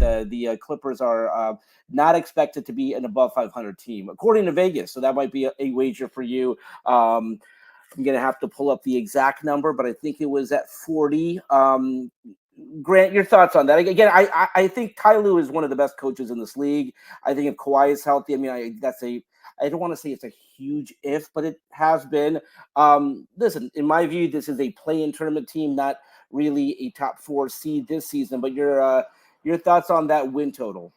the Clippers are not expected to be an above 500 team, according to Vegas. So that might be a wager for you. I'm going to have to pull up the exact number, but I think it was at 40. Grant, your thoughts on that? Again, I think Ty Lue is one of the best coaches in this league. I think if Kawhi is healthy, I mean, I don't want to say it's a huge if, but it has been. Listen, in my view, this is a play-in tournament team, not really a top 4 seed this season. But your thoughts on that win total?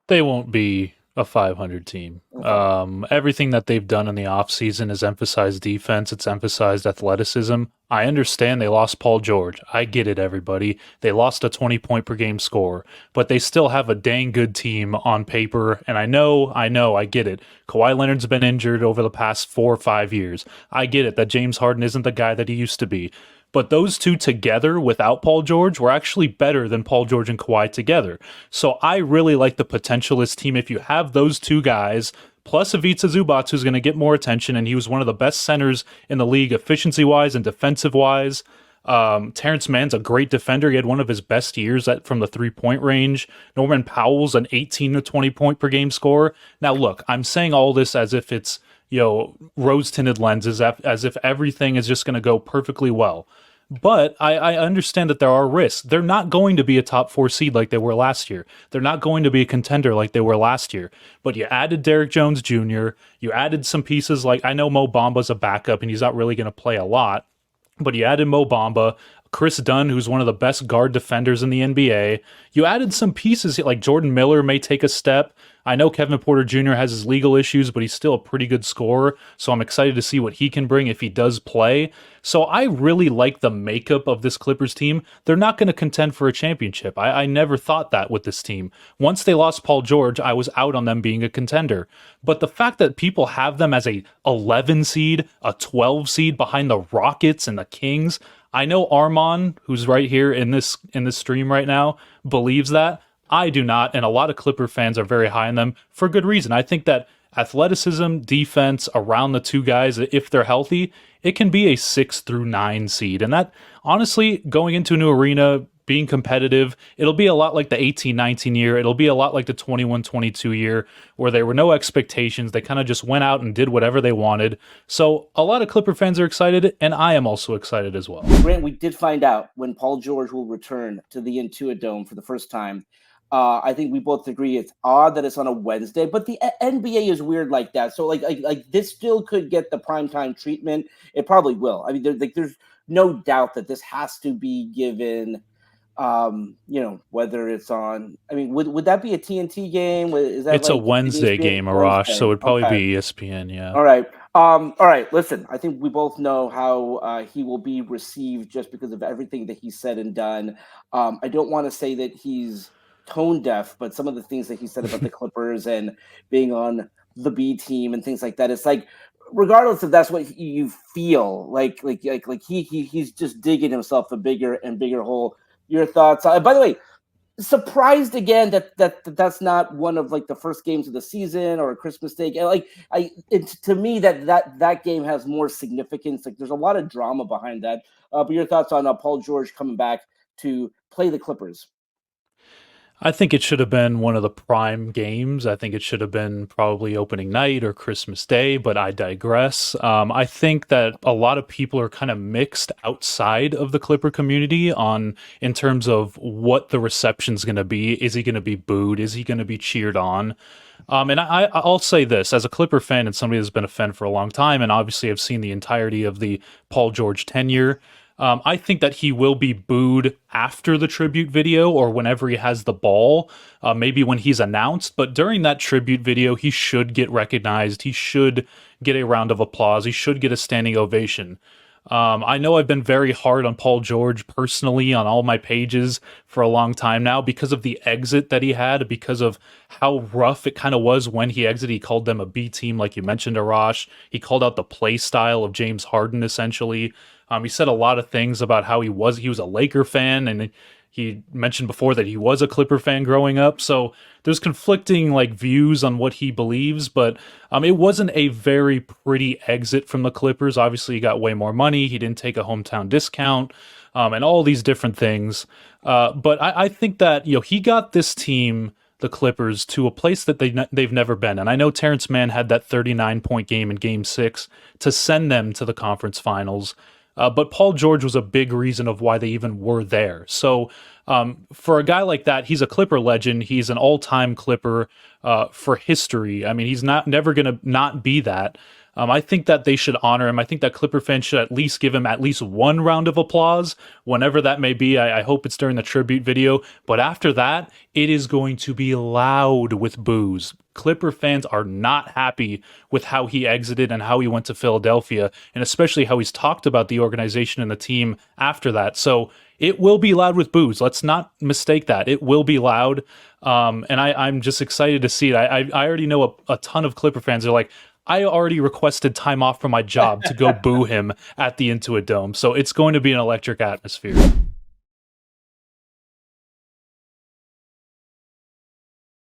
They won't be a 500 team. Okay. Everything that they've done in the offseason has emphasized defense. It's emphasized athleticism. I understand they lost Paul George. I get it, everybody. They lost a 20-point per game score, but they still have a dang good team on paper. And I get it. Kawhi Leonard's been injured over the past 4 or 5 years. I get it that James Harden isn't the guy that he used to be. But those two together without Paul George were actually better than Paul George and Kawhi together. So I really like the potential of this team. If you have those two guys, plus Ivica Zubac, who's going to get more attention, and he was one of the best centers in the league efficiency-wise and defensive-wise. Terrence Mann's a great defender. He had one of his best years from the three-point range. Norman Powell's an 18 to 20 point per game scorer. Now, look, I'm saying all this as if it's rose-tinted lenses, as if everything is just going to go perfectly well. But I understand that there are risks. They're not going to be a top 4 seed like they were last year. They're not going to be a contender like they were last year. But you added Derrick Jones Jr., you added some pieces like, I know Mo Bamba's a backup and he's not really going to play a lot, but you added Mo Bamba, Chris Dunn, who's one of the best guard defenders in the NBA. You added some pieces like Jordan Miller may take a step. I know Kevin Porter Jr. has his legal issues, but he's still a pretty good scorer, so I'm excited to see what he can bring if he does play. So I really like the makeup of this Clippers team. They're not going to contend for a championship. I never thought that with this team. Once they lost Paul George, I was out on them being a contender. But the fact that people have them as a 11 seed, a 12 seed behind the Rockets and the Kings, I know Armand, who's right here in this stream right now, believes that. I do not, and a lot of Clipper fans are very high on them for good reason. I think that athleticism, defense around the two guys, if they're healthy, it can be a 6 through 9 seed. And that, honestly, going into a new arena, being competitive, it'll be a lot like the 18-19 year. It'll be a lot like the 21-22 year, where there were no expectations. They kind of just went out and did whatever they wanted. So a lot of Clipper fans are excited, and I am also excited as well. Grant, we did find out when Paul George will return to the Intuit Dome for the first time. I think we both agree it's odd that it's on a Wednesday, but the NBA is weird like that. So like this still could get the primetime treatment. It probably will. I mean, there's no doubt that this has to be given. Whether it's on. I mean, would that be a TNT game? Is that it's a Wednesday game, Arash? So it'd probably be ESPN. Yeah. All right. All right. Listen, I think we both know how he will be received just because of everything that he said and done. I don't want to say that he's tone deaf, but some of the things that he said about the Clippers and being on the B team and things like that, it's like, regardless if that's what you feel, like he's just digging himself a bigger and bigger hole. Your thoughts? By the way, surprised again that's not one of like the first games of the season or a Christmas Day. To me that game has more significance. Like there's a lot of drama behind that. But your thoughts on Paul George coming back to play the Clippers? I think it should have been one of the prime games. I think it should have been probably opening night or Christmas Day, but I digress. I think that a lot of people are kind of mixed outside of the Clipper community in terms of what the reception's going to be. Is he going to be booed? Is he going to be cheered on? And I'll say this, as a Clipper fan and somebody that's been a fan for a long time, and obviously I've seen the entirety of the Paul George tenure, I think that he will be booed after the tribute video or whenever he has the ball, maybe when he's announced. But during that tribute video, he should get recognized. He should get a round of applause. He should get a standing ovation. I know I've been very hard on Paul George personally on all my pages for a long time now because of the exit that he had, because of how rough it kind of was when he exited. He called them a B team, like you mentioned, Arash. He called out the play style of James Harden, essentially. He said a lot of things about how he was a Laker fan, and He mentioned before that he was a Clipper fan growing up, so there's conflicting like views on what he believes, but it wasn't a very pretty exit from the Clippers. Obviously, he got way more money. He didn't take a hometown discount, and all these different things. But I think that he got this team, the Clippers, to a place that they've never been. And I know Terrence Mann had that 39-point game in Game 6 to send them to the conference finals. But Paul George was a big reason of why they even were there. So for a guy like that, he's a Clipper legend. He's an all-time Clipper for history. I mean, he's never going to not be that. I think that they should honor him. I think that Clipper fans should at least give him at least one round of applause, whenever that may be. I hope it's during the tribute video. But after that, it is going to be loud with boos. Clipper fans are not happy with how he exited and how he went to Philadelphia, and especially how he's talked about the organization and the team after that. So it will be loud with boos. Let's not mistake that. It will be loud. And I'm just excited to see it. I already know a ton of Clipper fans are like, I already requested time off from my job to go boo him at the Intuit Dome. So it's going to be an electric atmosphere.